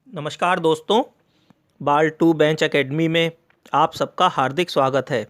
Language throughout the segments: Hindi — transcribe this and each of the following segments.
नमस्कार दोस्तों, बाल टू बेंच एकेडमी में आप सबका हार्दिक स्वागत है।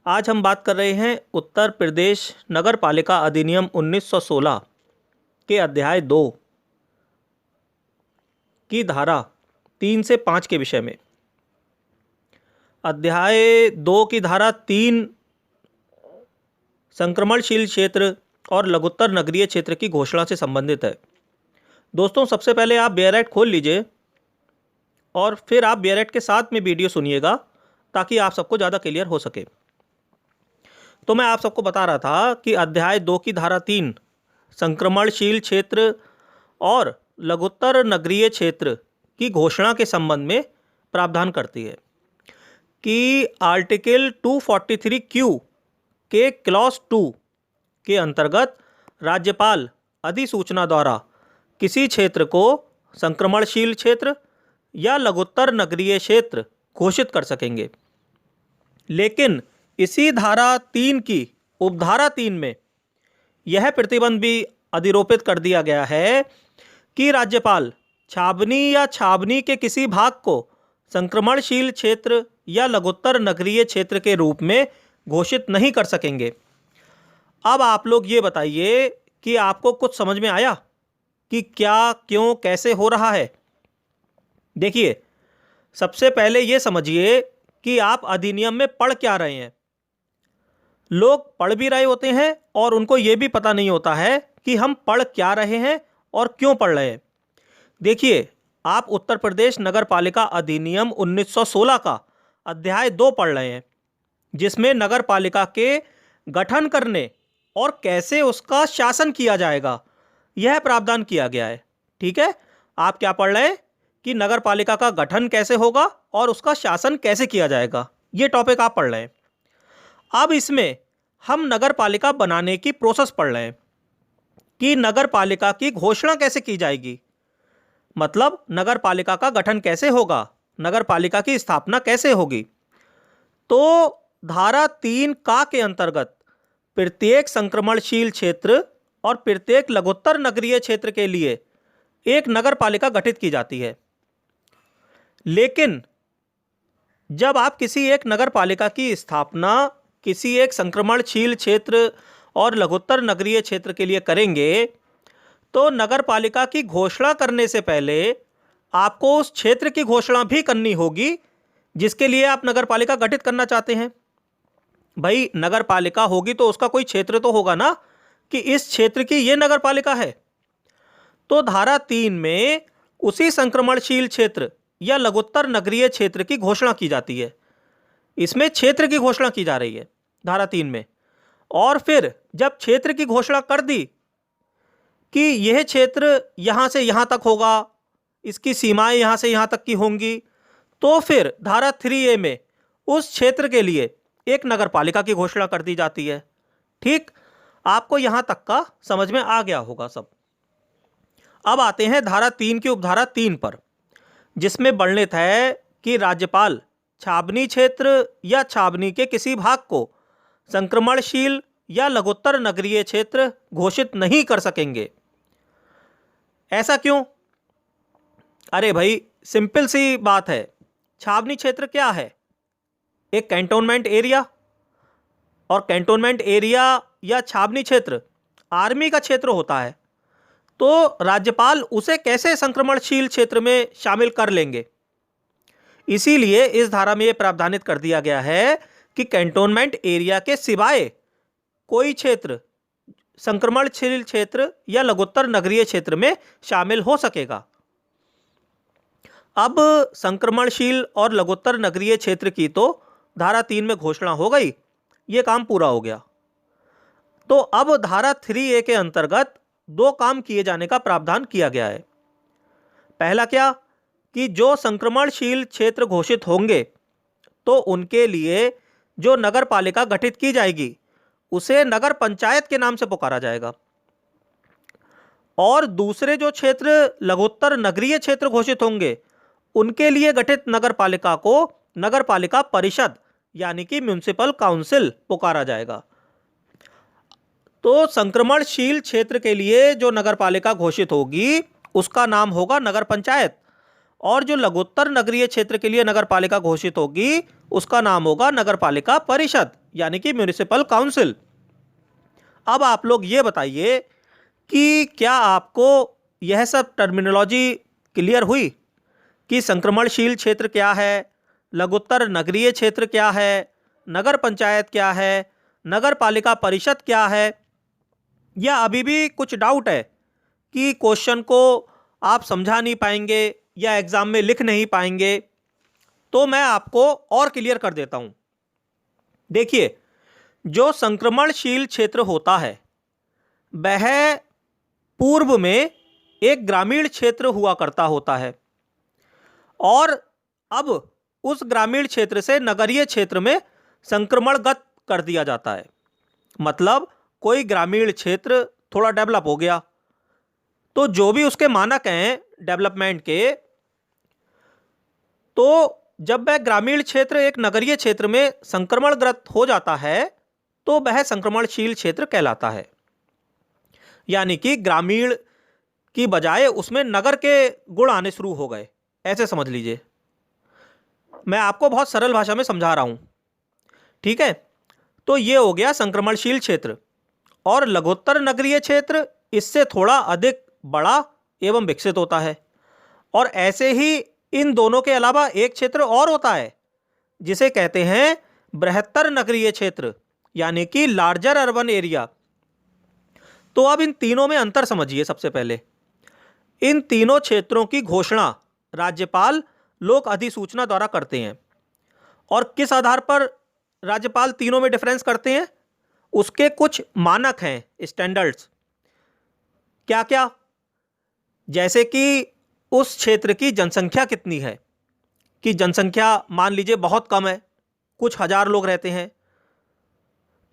आज हम बात कर रहे हैं उत्तर प्रदेश नगर पालिका अधिनियम 1916 के अध्याय 2 की धारा 3 से 5 के विषय में। अध्याय 2 की धारा 3 संक्रमणशील क्षेत्र और लघुत्तर नगरीय क्षेत्र की घोषणा से संबंधित है। दोस्तों, सबसे पहले आप बेयरएट खोल लीजिए और फिर आप बेयरएट के साथ में वीडियो सुनिएगा ताकि आप सबको ज़्यादा क्लियर हो सके। तो मैं आप सबको बता रहा था कि अध्याय 2 की धारा 3 संक्रमणशील क्षेत्र और लघुत्तर नगरीय क्षेत्र की घोषणा के संबंध में प्रावधान करती है कि आर्टिकल 243 क्यू के क्लॉज 2 के अंतर्गत राज्यपाल अधिसूचना द्वारा किसी क्षेत्र को संक्रमणशील क्षेत्र या लघुत्तर नगरीय क्षेत्र घोषित कर सकेंगे। लेकिन इसी धारा 3 की उपधारा 3 में यह प्रतिबंध भी अधिरोपित कर दिया गया है कि राज्यपाल छावनी या छावनी के किसी भाग को संक्रमणशील क्षेत्र या लघुत्तर नगरीय क्षेत्र के रूप में घोषित नहीं कर सकेंगे। अब आप लोग ये बताइए कि आपको कुछ समझ में आया कि क्या, क्यों, कैसे हो रहा है। देखिए, सबसे पहले ये समझिए कि आप अधिनियम में पढ़ क्या रहे हैं। लोग पढ़ भी रहे होते हैं और उनको ये भी पता नहीं होता है कि हम पढ़ क्या रहे हैं और क्यों पढ़ रहे हैं। देखिए, आप उत्तर प्रदेश नगर पालिका अधिनियम 1916 का अध्याय 2 पढ़ रहे हैं, जिसमें नगर पालिका के गठन करने और कैसे उसका शासन किया जाएगा यह प्रावधान किया गया है। ठीक है, आप क्या पढ़ रहे हैं कि नगर पालिका का गठन कैसे होगा और उसका शासन कैसे किया जाएगा, ये टॉपिक आप पढ़ रहे हैं। अब इसमें हम नगर पालिका बनाने की प्रोसेस पढ़ रहे हैं कि नगर पालिका की घोषणा कैसे की जाएगी, मतलब नगर पालिका का गठन कैसे होगा, नगर पालिका की स्थापना कैसे होगी। तो धारा 3 का के अंतर्गत प्रत्येक संक्रमणशील क्षेत्र और प्रत्येक लघुत्तर नगरीय क्षेत्र के लिए एक नगर पालिका गठित की जाती है। लेकिन जब आप किसी एक नगर पालिका की स्थापना किसी एक संक्रमणशील क्षेत्र और लघुत्तर नगरीय क्षेत्र के लिए करेंगे, तो नगर पालिका की घोषणा करने से पहले आपको उस क्षेत्र की घोषणा भी करनी होगी जिसके लिए आप नगर पालिका गठित करना चाहते हैं। भाई, नगर पालिका होगी तो उसका कोई क्षेत्र तो होगा ना कि इस क्षेत्र की ये नगर पालिका है। तो धारा 3 में उसी संक्रमणशील क्षेत्र या लघुत्तर नगरीय क्षेत्र की घोषणा की जाती है। इसमें क्षेत्र की घोषणा की जा रही है धारा 3 में। और फिर जब क्षेत्र की घोषणा कर दी कि यह क्षेत्र यहां से यहां तक होगा, इसकी सीमाएं यहां से यहां तक की होंगी, तो फिर धारा 3A में उस क्षेत्र के लिए एक नगर पालिका की घोषणा कर दी जाती है। ठीक, आपको यहां तक का समझ में आ गया होगा सब। अब आते हैं धारा 3 की उपधारा 3 पर, जिसमें वर्णित है कि राज्यपाल छावनी क्षेत्र या छावनी के किसी भाग को संक्रमणशील या लघुत्तर नगरीय क्षेत्र घोषित नहीं कर सकेंगे। ऐसा क्यों? अरे भाई, सिंपल सी बात है। छावनी क्षेत्र क्या है? एक कैंटोनमेंट एरिया, और कैंटोनमेंट एरिया या छावनी क्षेत्र आर्मी का क्षेत्र होता है। तो राज्यपाल उसे कैसे संक्रमणशील क्षेत्र में शामिल कर लेंगे? इसीलिए इस धारा में यह प्रावधानित कर दिया गया है कि कैंटोनमेंट एरिया के सिवाय कोई क्षेत्र संक्रमणशील क्षेत्र या लघुत्तर नगरीय क्षेत्र में शामिल हो सकेगा। अब संक्रमणशील और लघुत्तर नगरीय क्षेत्र की तो धारा 3 में घोषणा हो गई, ये काम पूरा हो गया। तो अब धारा 3A के अंतर्गत 2 काम किए जाने का प्रावधान किया गया है। पहला क्या कि जो संक्रमणशील क्षेत्र घोषित होंगे तो उनके लिए जो नगर पालिका गठित की जाएगी उसे नगर पंचायत के नाम से पुकारा जाएगा। और दूसरे जो क्षेत्र लघुत्तर नगरीय क्षेत्र घोषित होंगे उनके लिए गठित नगर पालिका को नगर पालिका परिषद यानी कि म्युनिसिपल काउंसिल पुकारा जाएगा। तो संक्रमणशील क्षेत्र के लिए जो नगर पालिका घोषित होगी उसका नाम होगा नगर पंचायत, और जो लघुत्तर नगरीय क्षेत्र के लिए नगर पालिका घोषित होगी उसका नाम होगा नगर पालिका परिषद, यानी कि म्यूनिसिपल काउंसिल। अब आप लोग ये बताइए कि क्या आपको यह सब टर्मिनोलॉजी क्लियर हुई कि संक्रमणशील क्षेत्र क्या है, लघुत्तर नगरीय क्षेत्र क्या है, नगर पंचायत क्या है, नगर पालिका परिषद क्या है, या अभी भी कुछ डाउट है कि क्वेश्चन को आप समझा नहीं पाएंगे या एग्जाम में लिख नहीं पाएंगे? तो मैं आपको और क्लियर कर देता हूं। देखिए, जो संक्रमणशील क्षेत्र होता है वह पूर्व में एक ग्रामीण क्षेत्र हुआ करता होता है, और अब उस ग्रामीण क्षेत्र से नगरीय क्षेत्र में संक्रमणगत कर दिया जाता है। मतलब कोई ग्रामीण क्षेत्र थोड़ा डेवलप हो गया तो जो भी उसके मानक हैं डेवलपमेंट के, तो जब वह ग्रामीण क्षेत्र एक नगरीय क्षेत्र में संक्रमणग्रस्त हो जाता है तो वह संक्रमणशील क्षेत्र कहलाता है। यानी कि ग्रामीण की बजाय उसमें नगर के गुण आने शुरू हो गए, ऐसे समझ लीजिए। मैं आपको बहुत सरल भाषा में समझा रहा हूं, ठीक है? तो ये हो गया संक्रमणशील क्षेत्र। और लघुत्तर नगरीय क्षेत्र इससे थोड़ा अधिक बड़ा एवं विकसित होता है। और ऐसे ही इन दोनों के अलावा एक क्षेत्र और होता है जिसे कहते हैं बृहत्तर नगरीय क्षेत्र, यानी कि लार्जर अर्बन एरिया। तो अब इन तीनों में अंतर समझिए। सबसे पहले इन तीनों क्षेत्रों की घोषणा राज्यपाल लोक अधिसूचना द्वारा करते हैं। और किस आधार पर राज्यपाल तीनों में डिफरेंस करते हैं? उसके कुछ मानक हैं, स्टैंडर्ड्स। क्या क्या? जैसे कि उस क्षेत्र की जनसंख्या कितनी है, कि जनसंख्या मान लीजिए बहुत कम है, कुछ हजार लोग रहते हैं,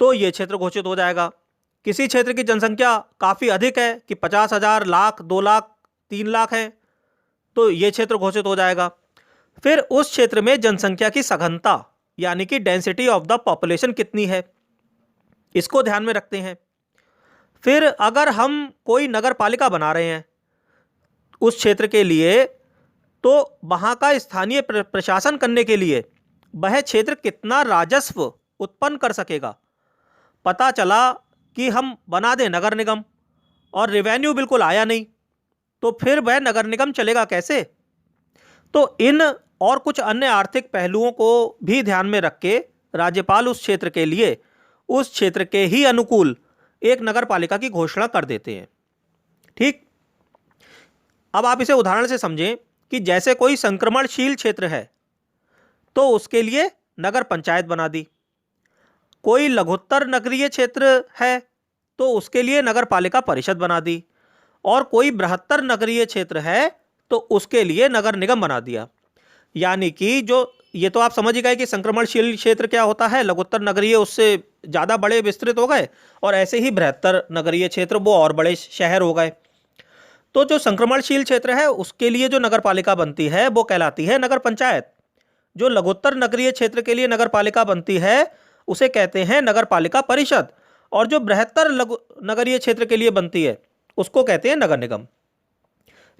तो ये क्षेत्र घोषित हो जाएगा। किसी क्षेत्र की जनसंख्या काफ़ी अधिक है कि 50,000, लाख, 2 लाख, 3 लाख है, तो ये क्षेत्र घोषित हो जाएगा। फिर उस क्षेत्र में जनसंख्या की सघनता यानी कि डेंसिटी ऑफ द पॉपुलेशन कितनी है, इसको ध्यान में रखते हैं। फिर अगर हम कोई नगर पालिका बना रहे हैं उस क्षेत्र के लिए, तो वहाँ का स्थानीय प्रशासन करने के लिए वह क्षेत्र कितना राजस्व उत्पन्न कर सकेगा। पता चला कि हम बना दें नगर निगम और रेवेन्यू बिल्कुल आया नहीं, तो फिर वह नगर निगम चलेगा कैसे? तो इन और कुछ अन्य आर्थिक पहलुओं को भी ध्यान में रख के राज्यपाल उस क्षेत्र के लिए उस क्षेत्र के ही अनुकूल एक नगर पालिका की घोषणा कर देते हैं। ठीक, अब आप इसे उदाहरण से समझें कि जैसे कोई संक्रमणशील क्षेत्र है तो उसके लिए नगर पंचायत बना दी, कोई लघुत्तर नगरीय क्षेत्र है तो उसके लिए नगर पालिका परिषद बना दी, और कोई बृहत्तर नगरीय क्षेत्र है तो उसके लिए नगर निगम बना दिया। यानी कि जो ये तो आप समझ ही गए कि संक्रमणशील क्षेत्र क्या होता है, लघुत्तर नगरीय उससे ज़्यादा बड़े विस्तृत हो गए, और ऐसे ही बृहत्तर नगरीय क्षेत्र वो और बड़े शहर हो गए। तो जो संक्रमणशील क्षेत्र है उसके लिए जो नगर पालिका बनती है वो कहलाती है नगर पंचायत। जो लघुत्तर नगरीय क्षेत्र के लिए नगर पालिका बनती है उसे कहते हैं नगर पालिका परिषद, और जो बृहत्तर नगरीय क्षेत्र के लिए बनती है उसको कहते हैं नगर निगम।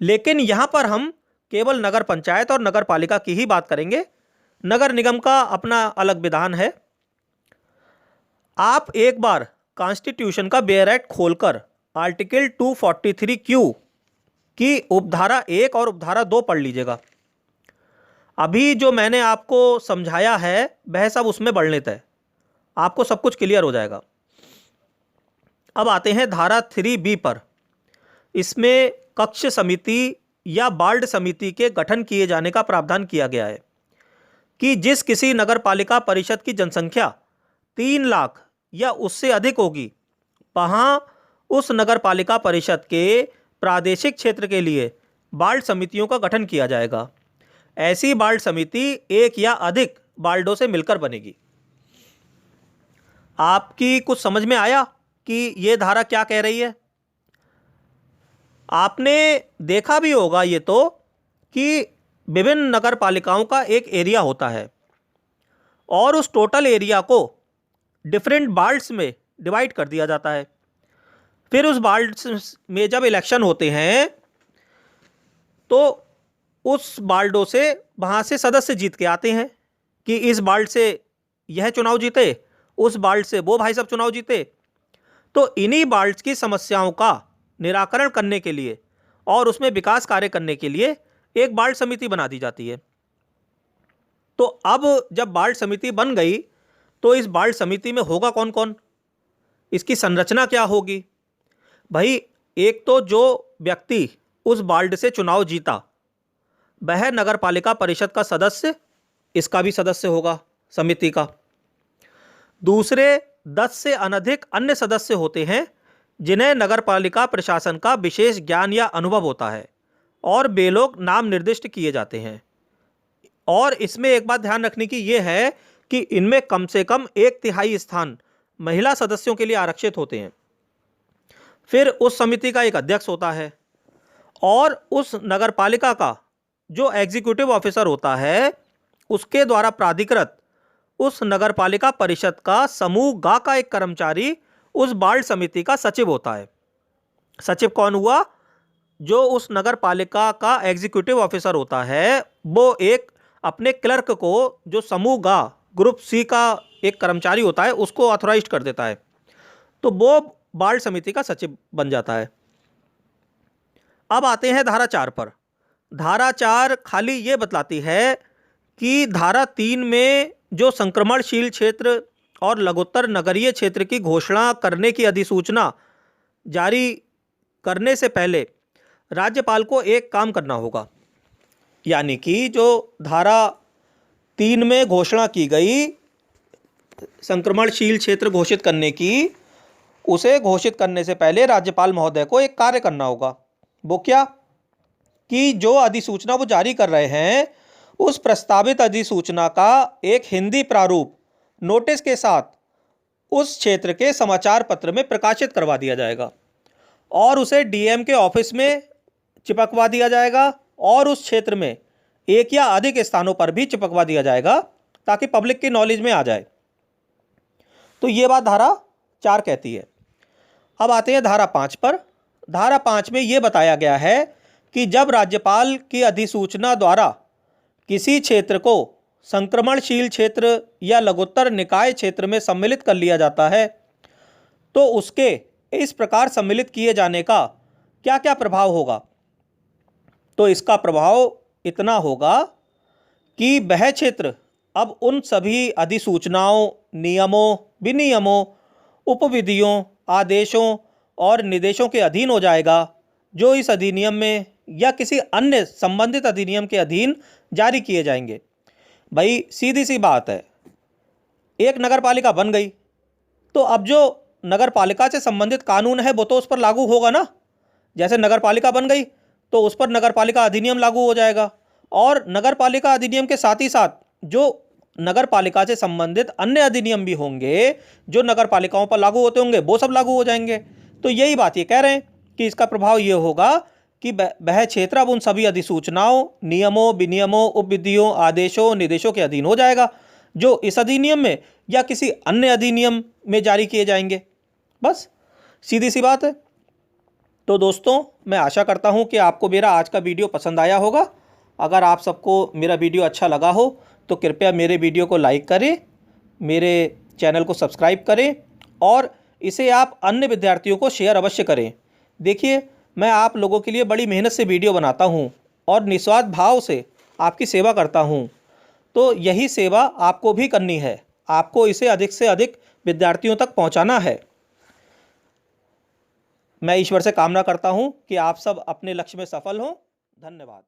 लेकिन यहाँ पर हम केवल नगर पंचायत और नगर पालिका की ही बात करेंगे, नगर निगम का अपना अलग विधान है। आप एक बार कॉन्स्टिट्यूशन का बेयर एक्ट खोलकर आर्टिकल 243Q की उपधारा 1 और उपधारा 2 पढ़ लीजिएगा। अभी जो मैंने आपको समझाया है वह सब उसमें वर्णित है, आपको सब कुछ क्लियर हो जाएगा। अब आते हैं धारा 3B पर। इसमें कक्ष समिति या वार्ड समिति के गठन किए जाने का प्रावधान किया गया है कि जिस किसी नगर पालिका परिषद की जनसंख्या 3 लाख या उससे अधिक होगी, वहाँ उस नगर पालिका परिषद के प्रादेशिक क्षेत्र के लिए वार्ड समितियों का गठन किया जाएगा। ऐसी वार्ड समिति एक या अधिक वार्डों से मिलकर बनेगी। आपकी कुछ समझ में आया कि ये धारा क्या कह रही है? आपने देखा भी होगा ये तो कि विभिन्न नगर पालिकाओं का एक एरिया होता है और उस टोटल एरिया को डिफरेंट वार्ड्स में डिवाइड कर दिया जाता है। फिर उस वार्ड्स में जब इलेक्शन होते हैं तो उस बाल्डों से वहाँ से सदस्य जीत के आते हैं कि इस बाल्ड से यह चुनाव जीते, उस बाल्ड से वो भाई साहब चुनाव जीते। तो इन्हीं बाल्ड्स की समस्याओं का निराकरण करने के लिए और उसमें विकास कार्य करने के लिए एक बाल्ड समिति बना दी जाती है। तो अब जब बाल्ड समिति बन गई तो इस बाल्ड समिति में होगा कौन कौन, इसकी संरचना क्या होगी? भाई, एक तो जो व्यक्ति उस बाल्ड से चुनाव जीता वह नगर पालिका परिषद का सदस्य, इसका भी सदस्य होगा समिति का। दूसरे 10 से अनधिक अन्य सदस्य होते हैं जिन्हें नगर पालिका प्रशासन का विशेष ज्ञान या अनुभव होता है और वे लोग नाम निर्दिष्ट किए जाते हैं। और इसमें एक बात ध्यान रखने की यह है कि इनमें कम से कम 1/3 स्थान महिला सदस्यों के लिए आरक्षित होते हैं। फिर उस समिति का एक अध्यक्ष होता है और उस नगर पालिका का जो एग्जीक्यूटिव ऑफिसर होता है उसके द्वारा प्राधिकृत उस नगर पालिका परिषद का समूह ग का एक कर्मचारी उस बाल्ड समिति का सचिव होता है। सचिव कौन हुआ? जो उस नगर पालिका का एग्जीक्यूटिव ऑफिसर होता है वो एक अपने क्लर्क को, जो समूह ग ग्रुप सी का एक कर्मचारी होता है, उसको ऑथोराइज कर देता है, तो वो बाल्ड समिति का सचिव बन जाता है। अब आते हैं धारा 4 पर। धारा 4 खाली ये बतलाती है कि धारा 3 में जो संक्रमणशील क्षेत्र और लघुत्तर नगरीय क्षेत्र की घोषणा करने की अधिसूचना जारी करने से पहले राज्यपाल को एक काम करना होगा। यानी कि जो धारा 3 में घोषणा की गई संक्रमणशील क्षेत्र घोषित करने की, उसे घोषित करने से पहले राज्यपाल महोदय को एक कार्य करना होगा। वो क्या? कि जो अधिसूचना वो जारी कर रहे हैं उस प्रस्तावित अधिसूचना का एक हिंदी प्रारूप नोटिस के साथ उस क्षेत्र के समाचार पत्र में प्रकाशित करवा दिया जाएगा और उसे डीएम के ऑफिस में चिपकवा दिया जाएगा और उस क्षेत्र में एक या अधिक स्थानों पर भी चिपकवा दिया जाएगा ताकि पब्लिक की नॉलेज में आ जाए। तो ये बात धारा 4 कहती है। अब आते हैं धारा 5 पर। धारा 5 में यह बताया गया है कि जब राज्यपाल की अधिसूचना द्वारा किसी क्षेत्र को संक्रमणशील क्षेत्र या लघुत्तर निकाय क्षेत्र में सम्मिलित कर लिया जाता है तो उसके इस प्रकार सम्मिलित किए जाने का क्या क्या प्रभाव होगा? तो इसका प्रभाव इतना होगा कि वह क्षेत्र अब उन सभी अधिसूचनाओं, नियमों, विनियमों, उपविधियों, आदेशों और निर्देशों के अधीन हो जाएगा जो इस अधिनियम में या किसी अन्य संबंधित अधिनियम के अधीन जारी किए जाएंगे। भाई, सीधी सी बात है, एक नगर पालिका बन गई तो अब जो नगर पालिका से संबंधित कानून है वो तो उस पर लागू होगा ना। जैसे नगर पालिका बन गई तो उस पर नगर पालिका अधिनियम लागू हो जाएगा और नगर पालिका अधिनियम के साथ ही साथ जो नगर पालिका से संबंधित अन्य अधिनियम भी होंगे जो नगर पालिकाओं पर लागू होते होंगे वो सब लागू हो जाएंगे। तो यही बात ये कह रहे हैं कि इसका प्रभाव ये होगा कि वह क्षेत्र अब उन सभी अधिसूचनाओं, नियमों, विनियमों, उपविधियों, आदेशों, निर्देशों के अधीन हो जाएगा जो इस अधिनियम में या किसी अन्य अधिनियम में जारी किए जाएंगे। बस सीधी सी बात है। तो दोस्तों, मैं आशा करता हूं कि आपको मेरा आज का वीडियो पसंद आया होगा। अगर आप सबको मेरा वीडियो अच्छा लगा हो तो कृपया मेरे वीडियो को लाइक करें, मेरे चैनल को सब्सक्राइब करें और इसे आप अन्य विद्यार्थियों को शेयर अवश्य करें। देखिए, मैं आप लोगों के लिए बड़ी मेहनत से वीडियो बनाता हूं और निस्वार्थ भाव से आपकी सेवा करता हूं, तो यही सेवा आपको भी करनी है। आपको इसे अधिक से अधिक विद्यार्थियों तक पहुंचाना है। मैं ईश्वर से कामना करता हूं कि आप सब अपने लक्ष्य में सफल हों। धन्यवाद।